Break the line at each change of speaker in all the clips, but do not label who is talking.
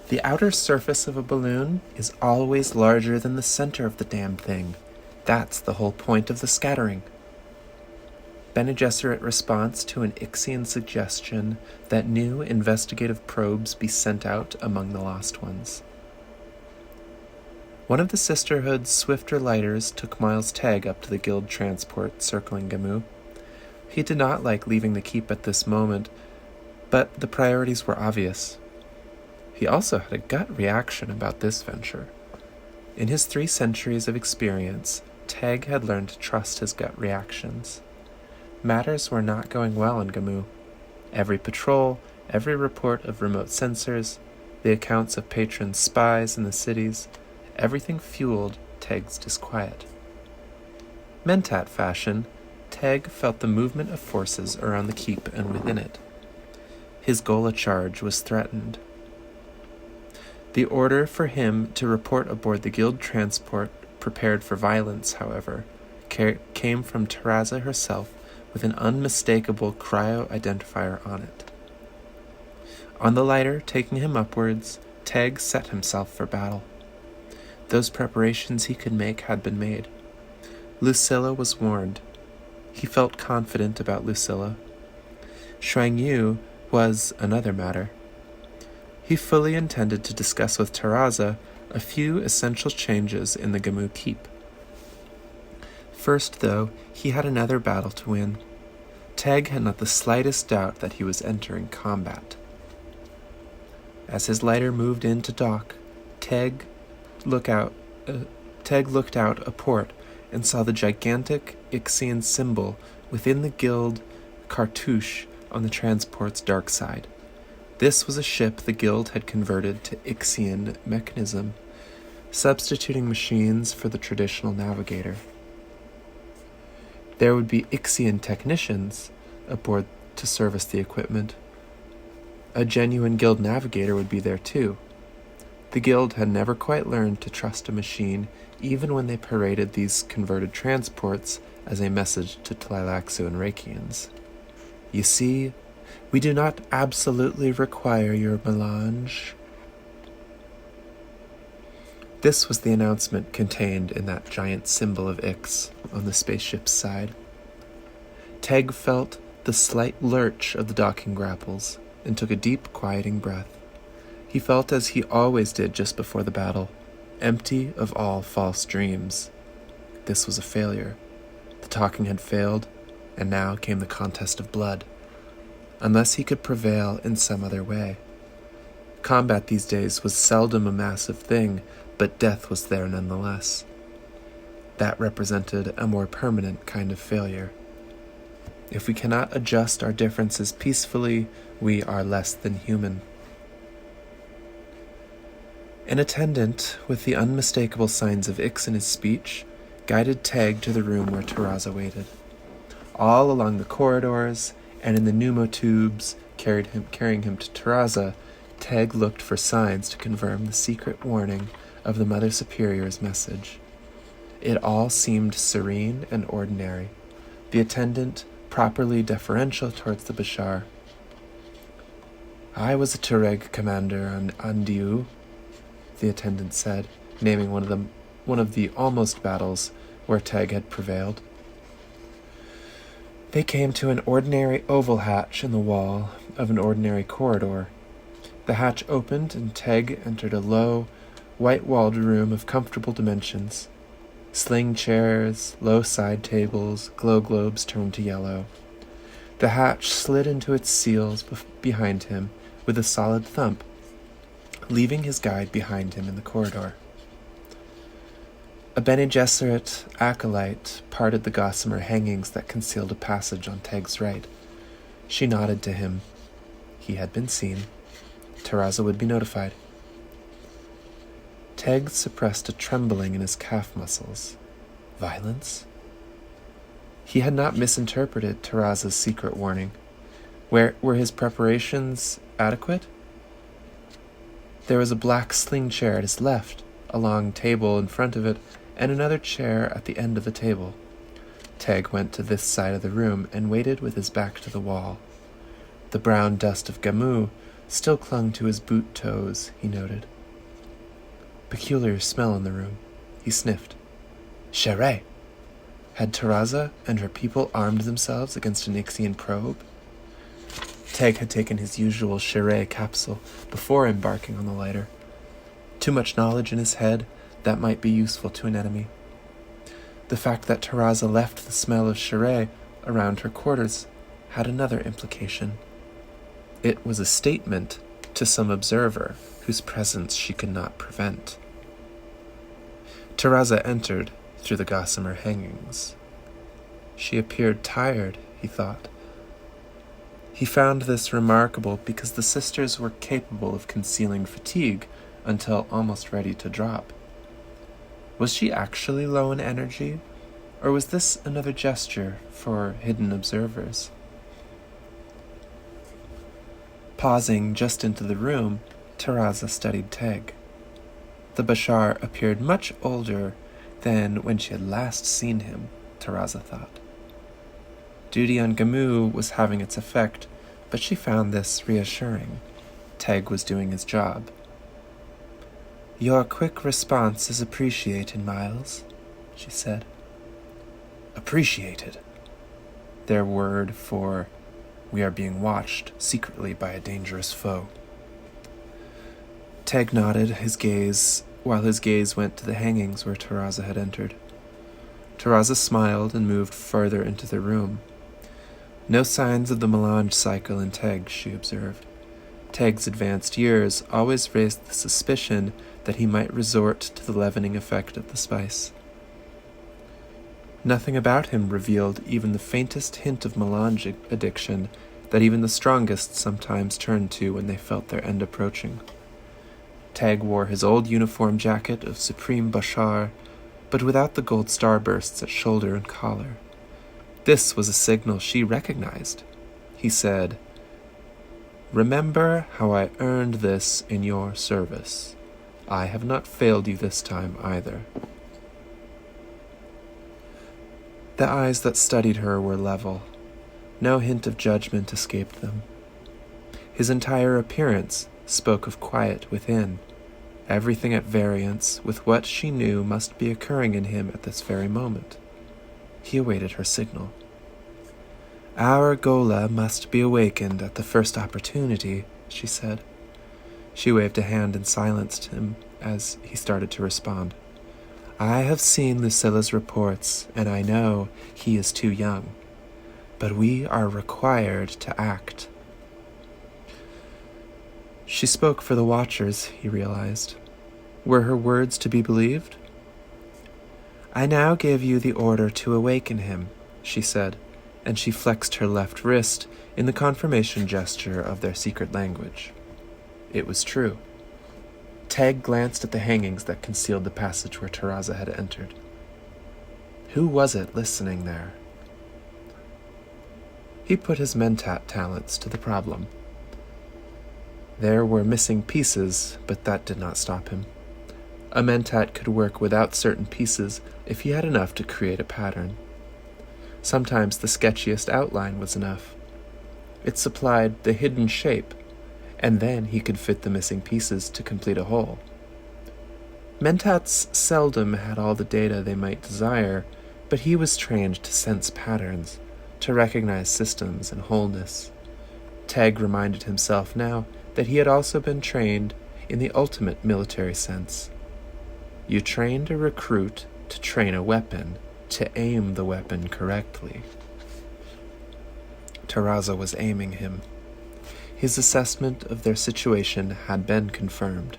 The outer surface of a balloon is always larger than the center of the damn thing. That's the whole point of the scattering. Bene Gesserit responds to an Ixian suggestion that new investigative probes be sent out among the lost ones. One of the Sisterhood's swifter lighters took Miles Teg up to the guild transport circling Gamu. He did not like leaving the keep at this moment, but the priorities were obvious. He also had a gut reaction about this venture. In his 3 centuries of experience, Teg had learned to trust his gut reactions. Matters were not going well in Gamu. Every patrol, every report of remote sensors, the accounts of patron spies in the cities, everything fueled Teg's disquiet. Mentat fashion, Teg felt the movement of forces around the keep and within it. His gola charge was threatened. The order for him to report aboard the guild transport prepared for violence, however, came from Terraza herself with an unmistakable cryo-identifier on it. On the lighter taking him upwards, Teg set himself for battle. Those preparations he could make had been made. Lucilla was warned. He felt confident about Lucilla. Shuang Yu was another matter. He fully intended to discuss with Terraza a few essential changes in the Gamu keep. First, though, he had another battle to win. Teg had not the slightest doubt that he was entering combat. As his lighter moved in to dock, Teg looked out a port and saw the gigantic Ixian symbol within the guild cartouche on the transport's dark side. This was a ship the guild had converted to Ixian mechanism, substituting machines for the traditional navigator. There would be Ixian technicians aboard to service the equipment. A genuine guild navigator would be there too. The guild had never quite learned to trust a machine, even when they paraded these converted transports as a message to Tleilaxu and Reikians. You see, we do not absolutely require your melange. This was the announcement contained in that giant symbol of Ix on the spaceship's side. Teg felt the slight lurch of the docking grapples and took a deep, quieting breath. He felt as he always did just before the battle, empty of all false dreams. This was a failure. The talking had failed, and now came the contest of blood. Unless he could prevail in some other way. Combat these days was seldom a massive thing, but death was there nonetheless. That represented a more permanent kind of failure. If we cannot adjust our differences peacefully, we are less than human. An attendant, with the unmistakable signs of Ix in his speech, guided Teg to the room where Terraza waited. All along the corridors and in the pneumotubes carrying him to Terraza, Teg looked for signs to confirm the secret warning of the Mother Superior's message. It all seemed serene and ordinary, the attendant properly deferential towards the Bashar. I was a Tureg commander on Andiu, the attendant said, naming one of the almost battles where Teg had prevailed. They came to an ordinary oval hatch in the wall of an ordinary corridor. The hatch opened and Teg entered a low, white-walled room of comfortable dimensions. Sling chairs, low side tables, glow globes turned to yellow. The hatch slid into its seals behind him with a solid thump, leaving his guide behind him in the corridor. A Bene Gesserit acolyte parted the gossamer hangings that concealed a passage on Teg's right. She nodded to him. He had been seen. Terraza would be notified. Teg suppressed a trembling in his calf muscles. Violence? He had not misinterpreted Terraza's secret warning. Were his preparations adequate? There was a black sling chair at his left, a long table in front of it, and another chair at the end of the table. Teg went to this side of the room and waited with his back to the wall. The brown dust of Gamu still clung to his boot toes, he noted. Peculiar smell in the room. He sniffed. Sheree! Had Taraza and her people armed themselves against a Nixian probe? Teg had taken his usual Sheree capsule before embarking on the lighter. Too much knowledge in his head that might be useful to an enemy. The fact that Taraza left the smell of Sheree around her quarters had another implication. It was a statement to some observer whose presence she could not prevent. Taraza entered through the gossamer hangings. She appeared tired, he thought. He found this remarkable because the sisters were capable of concealing fatigue until almost ready to drop. Was she actually low in energy, or was this another gesture for hidden observers? Pausing just into the room, Taraza studied Teg. The Bashar appeared much older than when she had last seen him, Taraza thought. Duty on Gamu was having its effect, but she found this reassuring. Teg was doing his job. Your quick response is appreciated, Miles, she said. Appreciated. Their word for we are being watched secretly by a dangerous foe. Teg nodded while his gaze went to the hangings where Taraza had entered. Taraza smiled and moved further into the room. No signs of the melange cycle in Teg, she observed. Teg's advanced years always raised the suspicion that he might resort to the leavening effect of the spice. Nothing about him revealed even the faintest hint of melange addiction that even the strongest sometimes turned to when they felt their end approaching. Teg wore his old uniform jacket of Supreme Bashar, but without the gold starbursts at shoulder and collar. This was a signal she recognized. He said, "Remember how I earned this in your service. I have not failed you this time either." The eyes that studied her were level. No hint of judgment escaped them. His entire appearance spoke of quiet within, everything at variance with what she knew must be occurring in him at this very moment. He awaited her signal. Our gola must be awakened at the first opportunity, she said. She waved a hand and silenced him as he started to respond. I have seen Lucilla's reports, and I know he is too young. But we are required to act. She spoke for the Watchers, he realized. Were her words to be believed? I now give you the order to awaken him, she said, and she flexed her left wrist in the confirmation gesture of their secret language. It was true. Teg glanced at the hangings that concealed the passage where Taraza had entered. Who was it listening there? He put his mentat talents to the problem. There were missing pieces, but that did not stop him. A mentat could work without certain pieces if he had enough to create a pattern. Sometimes the sketchiest outline was enough. It supplied the hidden shape, and then he could fit the missing pieces to complete a whole. Mentats seldom had all the data they might desire, but he was trained to sense patterns, to recognize systems and wholeness. Teg reminded himself now that he had also been trained in the ultimate military sense. You trained a recruit to train a weapon, to aim the weapon correctly. Taraza was aiming him. His assessment of their situation had been confirmed.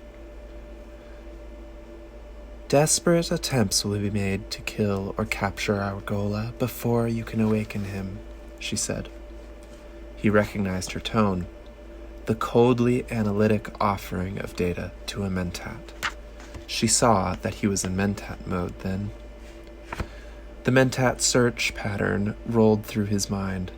Desperate attempts will be made to kill or capture our gola before you can awaken him, she said. He recognized her tone, the coldly analytic offering of data to a mentat. She saw that he was in mentat mode then. The mentat search pattern rolled through his mind.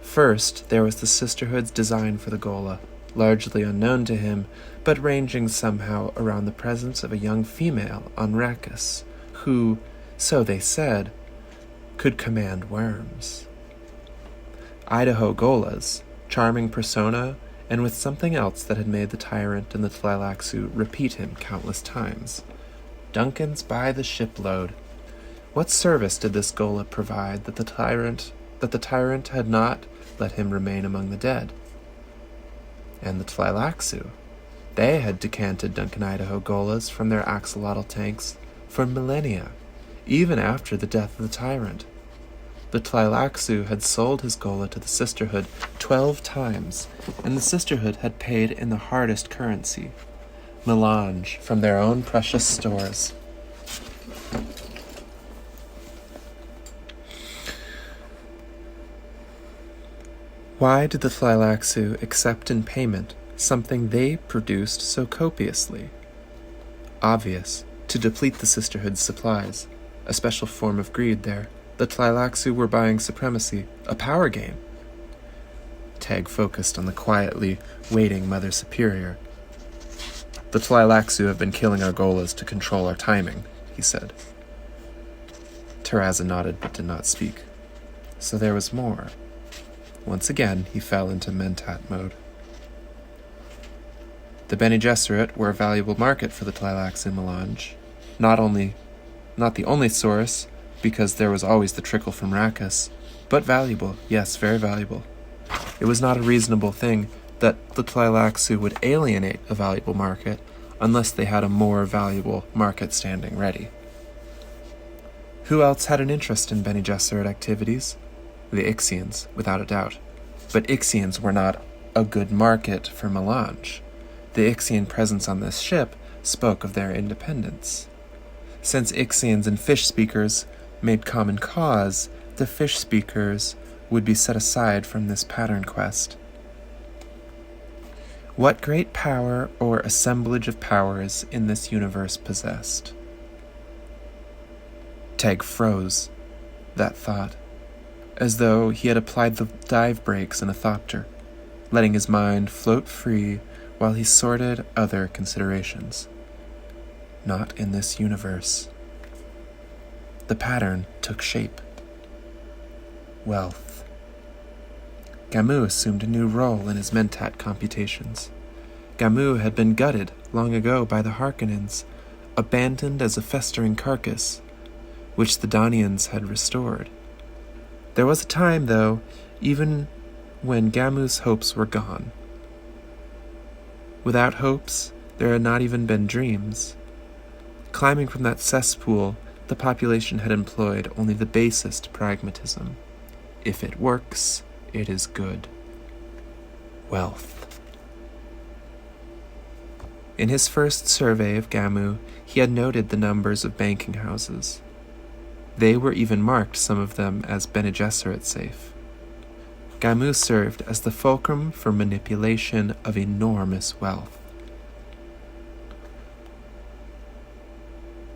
First, there was the Sisterhood's design for the gola, largely unknown to him, but ranging somehow around the presence of a young female on Rakkus, who, so they said, could command worms. Idaho golas, charming persona and with something else that had made the tyrant and the Tleilaxu repeat him countless times. Duncans by the shipload. What service did this gola provide that the tyrant had not let him remain among the dead? And the Tleilaxu, they had decanted Duncan Idaho golas from their axolotl tanks for millennia, even after the death of the tyrant. The Tleilaxu had sold his gola to the Sisterhood 12 times, and the Sisterhood had paid in the hardest currency, melange from their own precious stores. Why did the Tleilaxu accept in payment something they produced so copiously? Obvious, to deplete the Sisterhood's supplies, a special form of greed there. The Tleilaxu were buying supremacy, a power game. Teg focused on the quietly waiting Mother Superior. The Tleilaxu have been killing our golas to control our timing, he said. Taraza nodded but did not speak. So there was more. Once again, he fell into mentat mode. The Bene Gesserit were a valuable market for the Tleilaxu melange. Not the only source, because there was always the trickle from Rakkus, but valuable, yes, very valuable. It was not a reasonable thing that the Tleilaxu would alienate a valuable market unless they had a more valuable market standing ready. Who else had an interest in Bene Gesserit activities? The Ixians, without a doubt. But Ixians were not a good market for melange. The Ixian presence on this ship spoke of their independence. Since Ixians and fish speakers made common cause, the fish speakers would be set aside from this pattern quest. What great power or assemblage of powers in this universe possessed? Teg froze, that thought, as though he had applied the dive brakes in a thopter, letting his mind float free while he sorted other considerations. Not in this universe. The pattern took shape. Wealth. Gamu assumed a new role in his mentat computations. Gamu had been gutted long ago by the Harkonnens, abandoned as a festering carcass, which the Danians had restored. There was a time, though, even when Gamu's hopes were gone. Without hopes, there had not even been dreams. Climbing from that cesspool, the population had employed only the basest pragmatism. If it works, it is good. Wealth. In his first survey of Gamu, he had noted the numbers of banking houses. They were even marked, some of them, as Bene Gesserit safe. Gamu served as the fulcrum for manipulation of enormous wealth.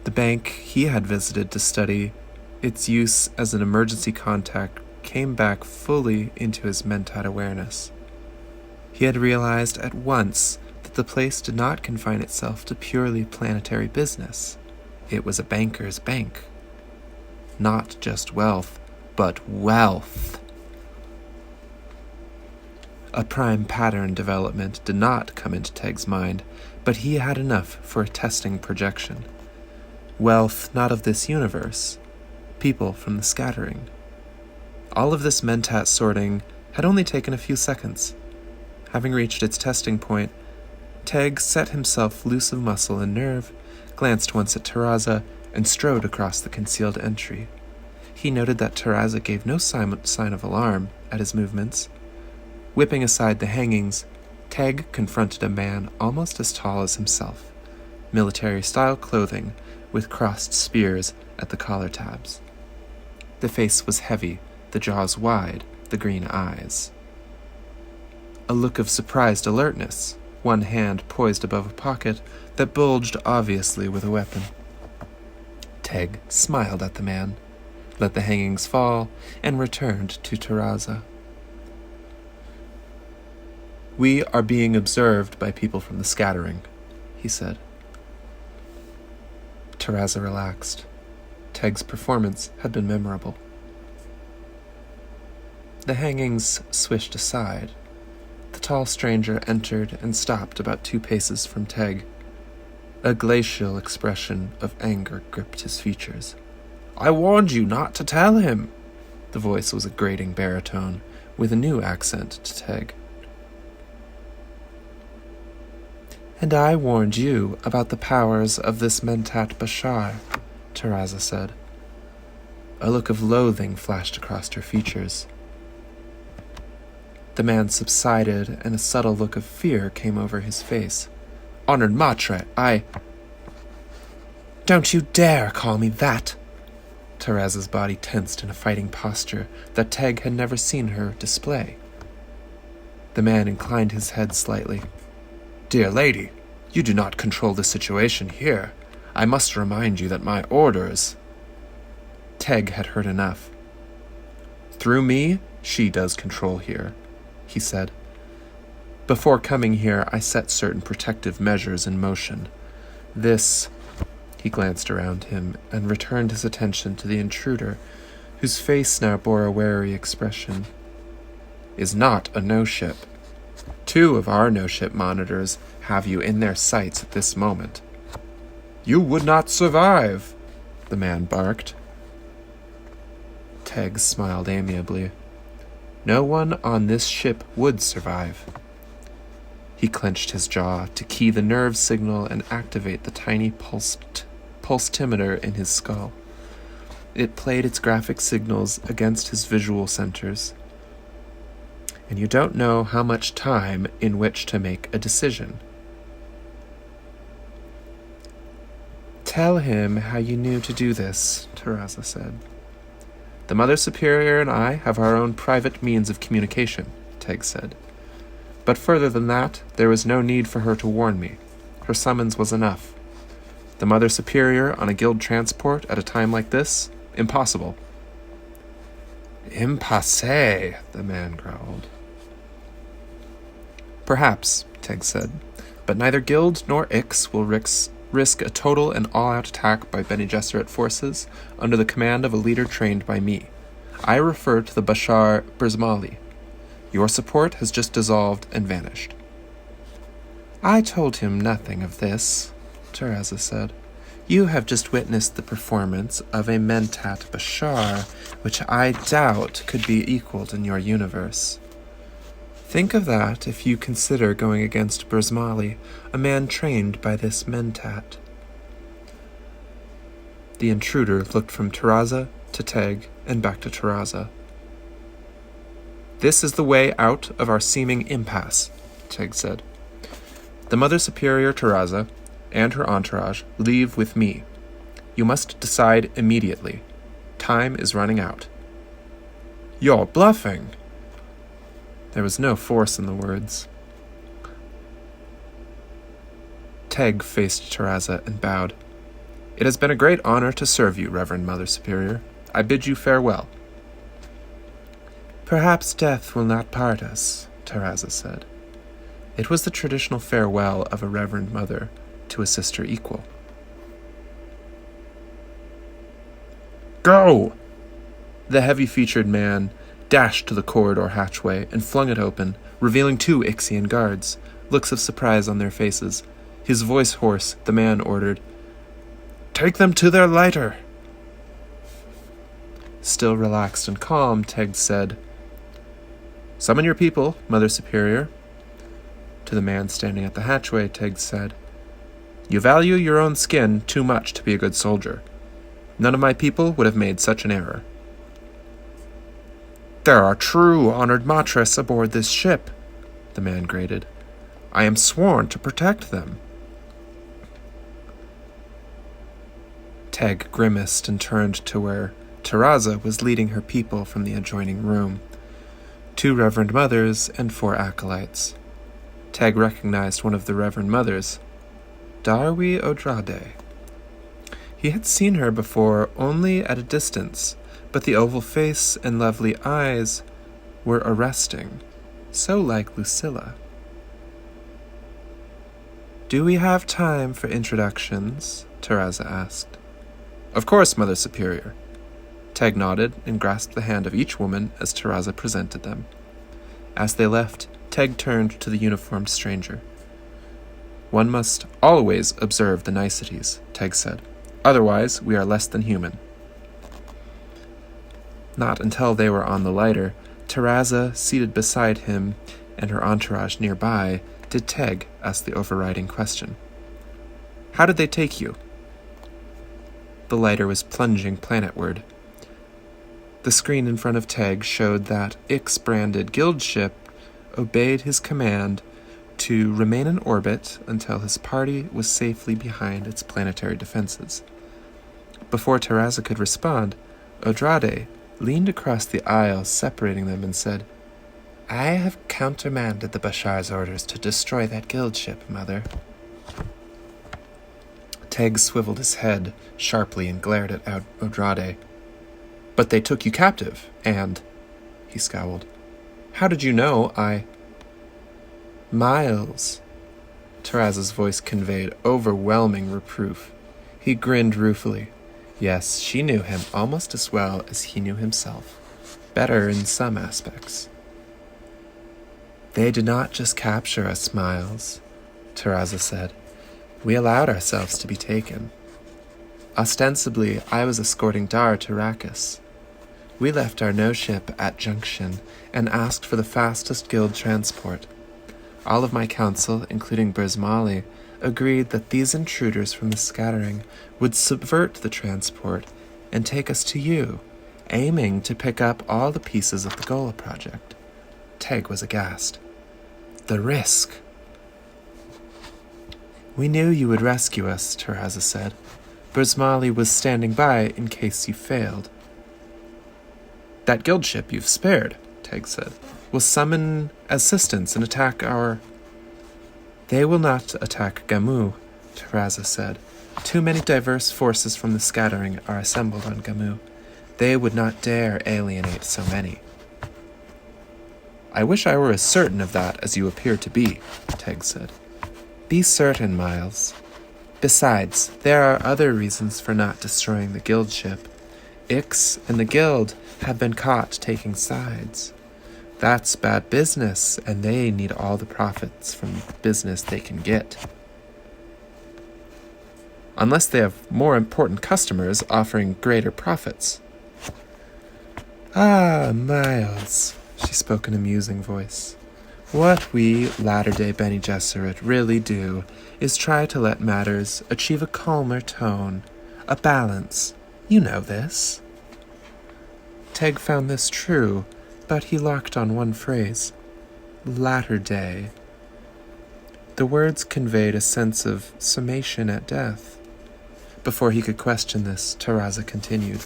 The bank he had visited to study its use as an emergency contact came back fully into his mentat awareness. He had realized at once that the place did not confine itself to purely planetary business. It was a banker's bank. Not just wealth, but wealth. A prime pattern development did not come into Teg's mind, but he had enough for a testing projection. Wealth not of this universe, people from the scattering. All of this mentat sorting had only taken a few seconds. Having reached its testing point, Teg set himself loose of muscle and nerve, glanced once at Taraza, and strode across the concealed entry. He noted that Taraza gave no sign of alarm at his movements. Whipping aside the hangings, Teg confronted a man almost as tall as himself, military-style clothing with crossed spears at the collar tabs. The face was heavy, the jaws wide, the green eyes. A look of surprised alertness, one hand poised above a pocket that bulged obviously with a weapon. Teg smiled at the man, let the hangings fall, and returned to Taraza. "We are being observed by people from the scattering," he said. Taraza relaxed. Teg's performance had been memorable. The hangings swished aside. The tall stranger entered and stopped about 2 paces from Teg. A glacial expression of anger gripped his features. "I warned you not to tell him!" The voice was a grating baritone, with a new accent to Teg. "And I warned you about the powers of this Mentat Bashar," Taraza said. A look of loathing flashed across her features. The man subsided, and a subtle look of fear came over his face. "Honored Matre, Don't you dare call me that!" Taraza's body tensed in a fighting posture that Teg had never seen her display. The man inclined his head slightly. "Dear lady, you do not control the situation here. I must remind you that my orders—" Teg had heard enough. "Through me, she does control here," he said. "Before coming here, I set certain protective measures in motion. This—" He glanced around him and returned his attention to the intruder, whose face now bore a wary expression. "Is not a no-ship. 2 of our no-ship monitors have you in their sights at this moment." "You would not survive," the man barked. Teg smiled amiably. "No one on this ship would survive." He clenched his jaw to key the nerve signal and activate the tiny pulsetimeter in his skull. It played its graphic signals against his visual centers. "And you don't know how much time in which to make a decision." "Tell him how you knew to do this," Taraza said. "The Mother Superior and I have our own private means of communication," Teg said. "But further than that, there was no need for her to warn me. Her summons was enough. The Mother Superior on a guild transport at a time like this? Impossible." "Impasse," the man growled. "Perhaps," Teg said, "but neither guild nor Ix will risk a total and all-out attack by Bene Gesserit forces under the command of a leader trained by me. I refer to the Bashar Brzmali. Your support has just dissolved and vanished." "I told him nothing of this," Taraza said. "You have just witnessed the performance of a Mentat Bashar, which I doubt could be equaled in your universe. Think of that if you consider going against Brzmali, a man trained by this Mentat." The intruder looked from Taraza to Teg and back to Taraza. "This is the way out of our seeming impasse," Teg said. "The Mother Superior Taraza and her entourage leave with me. You must decide immediately. Time is running out." "You're bluffing." There was no force in the words. Teg faced Taraza and bowed. "It has been a great honor to serve you, Reverend Mother Superior. I bid you farewell." "Perhaps death will not part us," Taraza said. It was the traditional farewell of a Reverend Mother to a sister equal. "Go!" The heavy-featured man dashed to the corridor hatchway and flung it open, revealing 2 Ixian guards, looks of surprise on their faces. His voice hoarse, the man ordered, "Take them to their lighter." Still relaxed and calm, Teg said, "Summon your people, Mother Superior." To the man standing at the hatchway, Teg said, "You value your own skin too much to be a good soldier. None of my people would have made such an error." "There are true honored matres aboard this ship," the man grated. "I am sworn to protect them." Teg grimaced and turned to where Taraza was leading her people from the adjoining room. 2 Reverend Mothers and 4 acolytes. Teg recognized one of the Reverend Mothers, Darwi Odrade. He had seen her before only at a distance, but the oval face and lovely eyes were arresting, so like Lucilla. "Do we have time for introductions?" Taraza asked. "Of course, Mother Superior." Teg nodded and grasped the hand of each woman as Taraza presented them. As they left, Teg turned to the uniformed stranger. "One must always observe the niceties," Teg said. "Otherwise, we are less than human." Not until they were on the lighter, Terraza, seated beside him, and her entourage nearby, did Teg ask the overriding question. "How did they take you?" The lighter was plunging planetward. The screen in front of Teg showed that Ix-branded guild ship obeyed his command to remain in orbit until his party was safely behind its planetary defenses. Before Terraza could respond, Odrade leaned across the aisle separating them and said, "I have countermanded the Bashar's orders to destroy that guild ship, Mother." Teg swiveled his head sharply and glared at Odrade. "But they took you captive, and—" he scowled. "How did you know Miles." Terraza's voice conveyed overwhelming reproof. He grinned ruefully. Yes, she knew him almost as well as he knew himself. Better in some aspects. "They did not just capture us, Miles," Terraza said. "We allowed ourselves to be taken. Ostensibly, I was escorting Dar to Rakkus. We left our no-ship at Junction and asked for the fastest guild transport. All of my council, including Brismali, agreed that these intruders from the scattering would subvert the transport and take us to you, aiming to pick up all the pieces of the Gola project." Teg was aghast. "The risk." "We knew you would rescue us," Terraza said. "Brismali was standing by in case you failed." "That guild ship you've spared," Teg said, "will summon assistance and attack our—" "They will not attack Gamu," Terraza said. "Too many diverse forces from the scattering are assembled on Gamu. They would not dare alienate so many." "I wish I were as certain of that as you appear to be," Teg said. "Be certain, Miles. Besides, there are other reasons for not destroying the guild ship. Ix and the guild have been caught taking sides. That's bad business, and they need all the profits from business they can get. Unless they have more important customers offering greater profits." "Ah, Miles," she spoke in a musing voice. "What we, latter-day Bene Gesserit, really do is try to let matters achieve a calmer tone, a balance. You know this." Teg found this true, but he locked on one phrase. Latter-day. The words conveyed a sense of summation at death. Before he could question this, Terraza continued.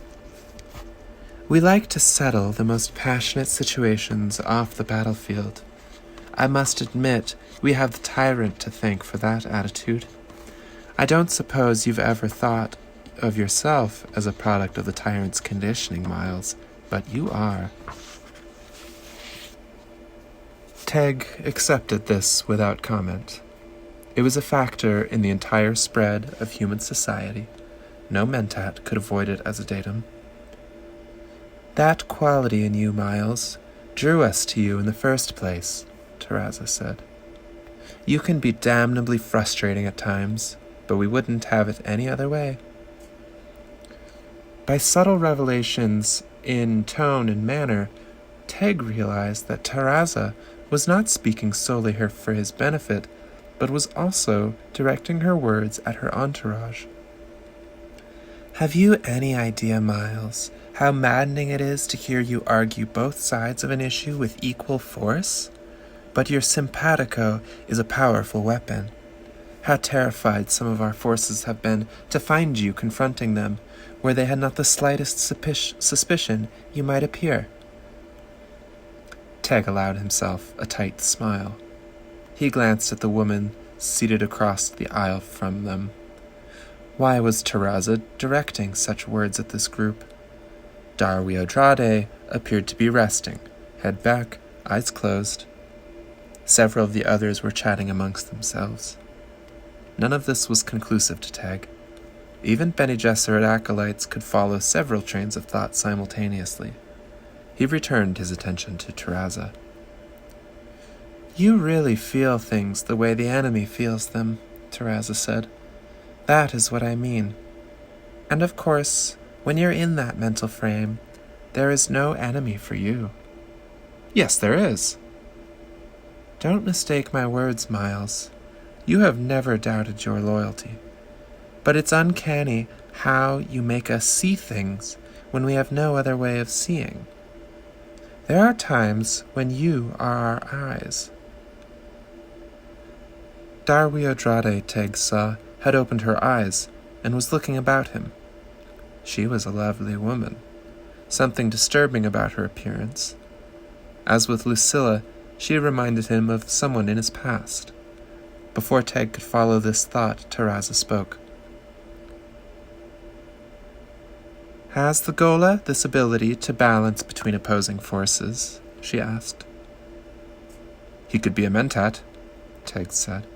"We like to settle the most passionate situations off the battlefield. I must admit, we have the tyrant to thank for that attitude. I don't suppose you've ever thought of yourself as a product of the tyrant's conditioning, Miles, but you are." Teg accepted this without comment. It was a factor in the entire spread of human society. No mentat could avoid it as a datum. "That quality in you, Miles, drew us to you in the first place," Terraza said. "You can be damnably frustrating at times, but we wouldn't have it any other way." By subtle revelations in tone and manner, Teg realized that Terraza was not speaking solely for his benefit, but was also directing her words at her entourage. "Have you any idea, Miles, how maddening it is to hear you argue both sides of an issue with equal force? But your simpatico is a powerful weapon. How terrified some of our forces have been to find you confronting them, where they had not the slightest suspicion you might appear." Teg allowed himself a tight smile. He glanced at the woman seated across the aisle from them. Why was Terraza directing such words at this group? Darwi Odrade appeared to be resting, head back, eyes closed. Several of the others were chatting amongst themselves. None of this was conclusive to Teg. Even Bene Gesserit acolytes could follow several trains of thought simultaneously. He returned his attention to Terraza. You really feel things the way the enemy feels them, Terraza said. That is what I mean. And of course, when you're in that mental frame, there is no enemy for you. Yes, there is. Don't mistake my words, Miles. You have never doubted your loyalty. But it's uncanny how you make us see things when we have no other way of seeing. There are times when you are our eyes. Darwiodrade, Teg saw, had opened her eyes and was looking about him. She was a lovely woman, something disturbing about her appearance. As with Lucilla, she reminded him of someone in his past. Before Teg could follow this thought, Terraza spoke. Has the gola this ability to balance between opposing forces? She asked. He could be a mentat, Teg said.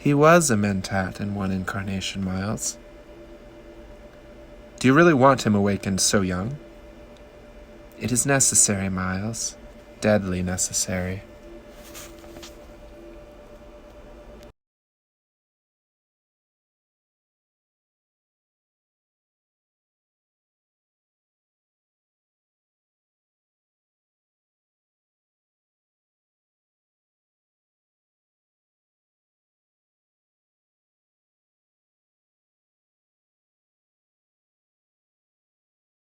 He was a mentat in one incarnation, Miles. Do you really want him awakened so young? It is necessary, Miles. Deadly necessary.